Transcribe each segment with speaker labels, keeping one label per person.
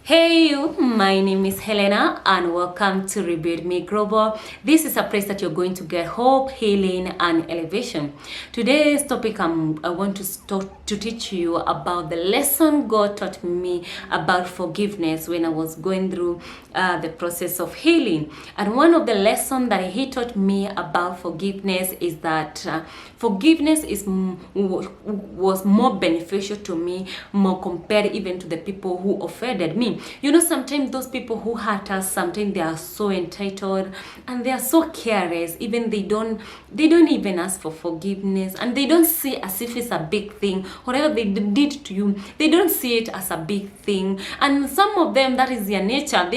Speaker 1: Hey you, my name is Hellena and welcome to Rebuild Me Global. This is a place that you're going to get hope, healing and elevation. Today's topic I want to teach you about the lesson God taught me about forgiveness when I was going through the process of healing. And one of the lessons that he taught me about forgiveness is that forgiveness was more beneficial to me, more compared even to the people who offended me. You know, sometimes those people who hurt us, sometimes they are so entitled and they are so careless. Even they don't even ask for forgiveness, and they don't see as if it's a big thing. Whatever they did to you, they don't see it as a big thing. And some of them, that is their nature.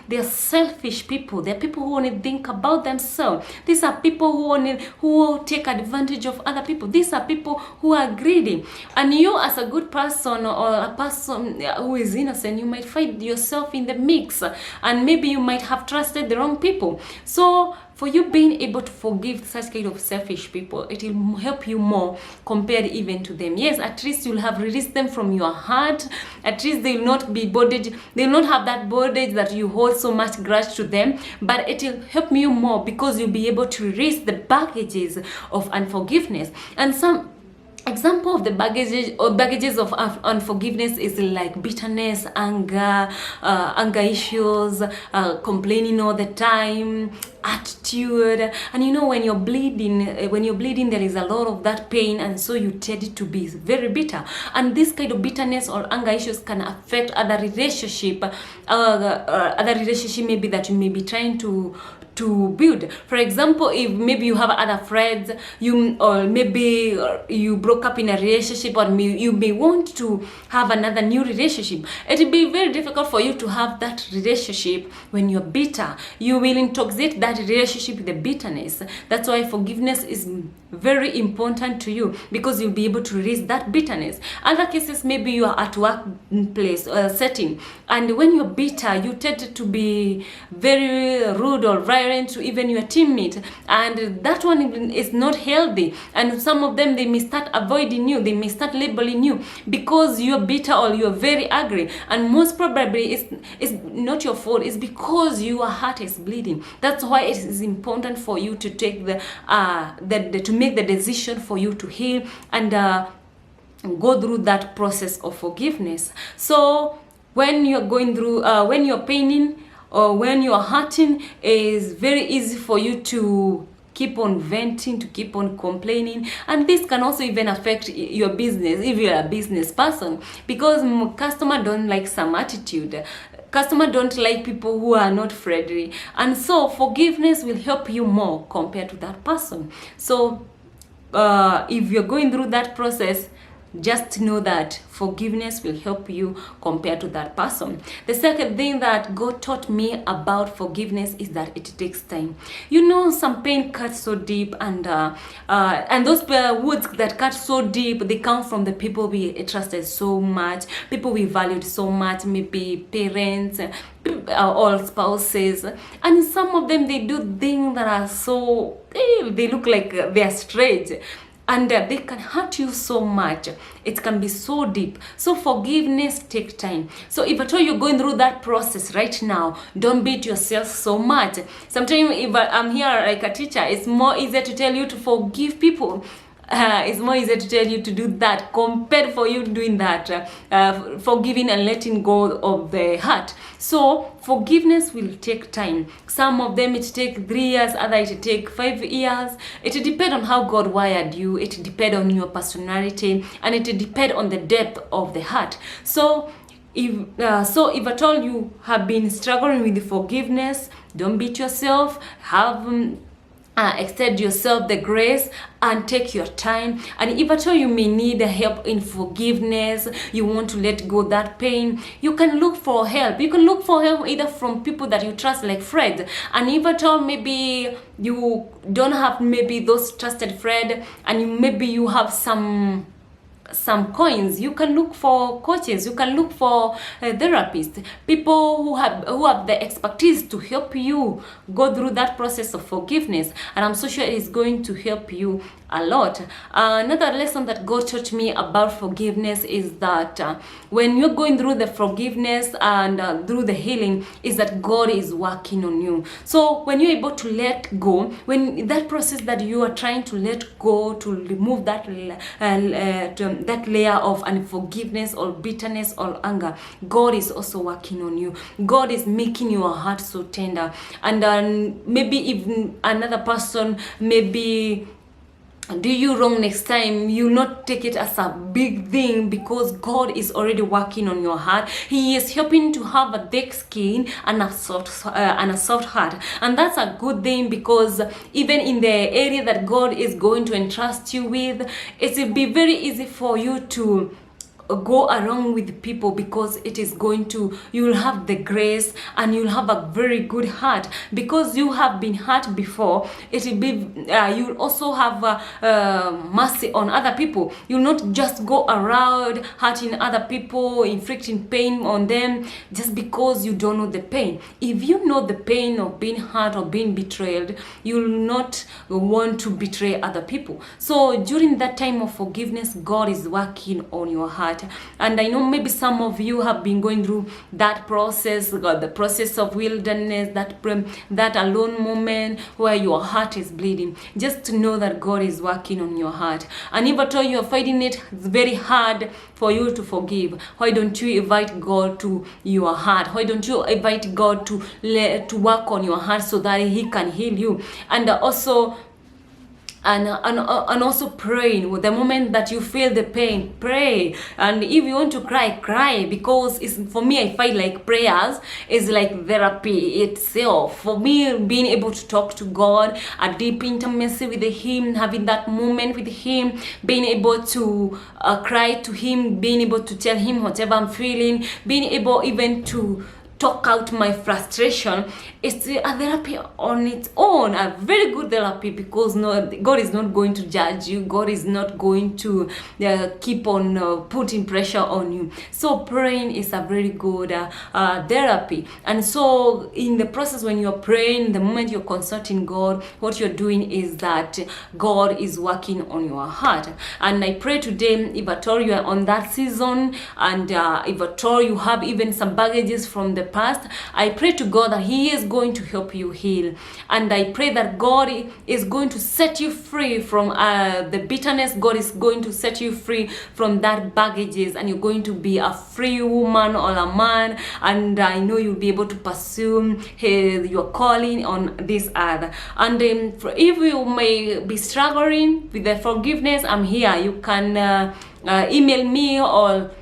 Speaker 1: They're selfish people. They're people who only think about themselves. These are people who take advantage of other people. These are people who are greedy. And you, as a good person or a person who is innocent, you might find yourself in the mix, and maybe you might have trusted the wrong people. So for you being able to forgive such kind of selfish people, it will help you more compared even to them. Yes, at least you'll have released them from your heart. At least they'll not be bondage. They'll not have that bondage that you hold so much grudge to them. But it will help you more because you'll be able to release the baggages of unforgiveness. And some example of the baggages of unforgiveness is like bitterness, anger issues, complaining all the time, attitude. And you know, when you're bleeding, there is a lot of that pain, and so you tend to be very bitter. And this kind of bitterness or anger issues can affect other relationship maybe that you may be trying to build. For example, if maybe you have other friends, or maybe you broke up in a relationship, or you may want to have another new relationship, it will be very difficult for you to have that relationship when you're bitter. You will intoxicate that relationship with the bitterness. That's why forgiveness is very important to you, because you'll be able to release that bitterness. Other cases, maybe you are at workplace setting, and when you're bitter, you tend to be very rude or violent to even your teammate, and that one is not healthy. And some of them, they may start avoiding you, they may start labeling you because you're bitter or you're very angry, and most probably it's not your fault. It's because your heart is bleeding. That's why it is important for you to take to make the decision for you to heal and go through that process of forgiveness. So when you're going through when you're paining or when you're hurting, it's very easy for you to keep on venting, to keep on complaining. And this can also even affect your business if you're a business person, because customer don't like some attitude. Customer don't like people who are not friendly, and so forgiveness will help you more compared to that person. So if you're going through that process, just know that forgiveness will help you compared to that person. The second thing that God taught me about forgiveness is that it takes time. You know, some pain cuts so deep, and those wounds that cut so deep, they come from the people we trusted so much, people we valued so much, maybe parents, or spouses. And some of them, they do things that are so, they look like they're strange, and they can hurt you so much. It can be so deep. So forgiveness takes time. So if at all you're going through that process right now, don't beat yourself so much. Sometimes if I'm here like a teacher, it's more easier to tell you to forgive people. It's more easier to tell you to do that compared for you doing that, forgiving and letting go of the hurt. So forgiveness will take time. Some of them it take 3 years, others it take 5 years. It depends on how God wired you. It depends on your personality, and it depends on the depth of the heart. So if at all you have been struggling with the forgiveness, don't beat yourself. Extend yourself the grace and take your time. And if at all you may need help in forgiveness, you want to let go that pain, you can look for help. You can look for help either from people that you trust, like friends. And if at all maybe you don't have maybe those trusted friends, and maybe you have some coins, you can look for coaches, you can look for therapists, people who have the expertise to help you go through that process of forgiveness. And I'm so sure it's going to help you a lot. Another lesson that God taught me about forgiveness is that when you're going through the forgiveness and through the healing, is that God is working on you. So when you're able to let go, when that process that you are trying to let go, to remove that that layer of unforgiveness or bitterness or anger, God is also working on you. God is making your heart so tender. And maybe if another person maybe do you wrong next time, you not take it as a big thing, because God is already working on your heart. He is helping to have a thick skin and a soft heart, and that's a good thing, because even in the area that God is going to entrust you with, it will be very easy for you to go along with people, because it is going to, you will have the grace and you'll have a very good heart, because you have been hurt before. It will be you'll also have mercy on other people. You'll not just go around hurting other people, inflicting pain on them just because you don't know the pain. If you know the pain of being hurt or being betrayed, you'll not want to betray other people. So during that time of forgiveness, God is working on your heart. And I know maybe some of you have been going through that process, the process of wilderness, that alone moment where your heart is bleeding. Just to know that God is working on your heart. And if at all you are finding it very hard for you to forgive, why don't you invite God to your heart? Why don't you invite God to work on your heart so that He can heal you? And also praying. The moment that you feel the pain, pray. And if you want to cry, because for me, I find like prayers is like therapy itself. For me, being able to talk to God, a deep intimacy with Him, having that moment with Him, being able to cry to Him, being able to tell Him whatever I'm feeling, being able even to talk out my frustration, it's a therapy on its own, a very good therapy, because God is not going to judge you. God is not going to keep on putting pressure on you. So praying is a very good therapy. And so in the process, when you're praying, the moment you're consulting God, what you're doing is that God is working on your heart. And I pray today, if at all you are on that season, and if at all you have even some baggages from the past, I pray to God that He is going to help you heal. And I pray that God is going to set you free from the bitterness. God is going to set you free from that baggages, and you're going to be a free woman or a man. And I know you'll be able to pursue your calling on this earth. And if you may be struggling with the forgiveness, I'm here. You can email me or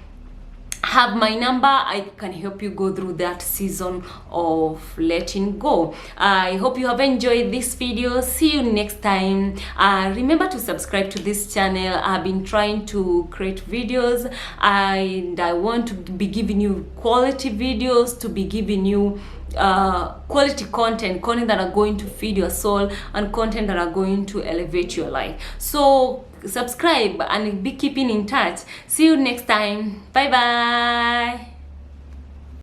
Speaker 1: have my number. I can help you go through that season of letting go. I hope you have enjoyed this video. See you next time. Remember to subscribe to this channel. I've been trying to create videos, and I want to be giving you quality videos, to be giving you quality content that are going to feed your soul, and content that are going to elevate your life. So subscribe and be keeping in touch. See you next time. Bye bye.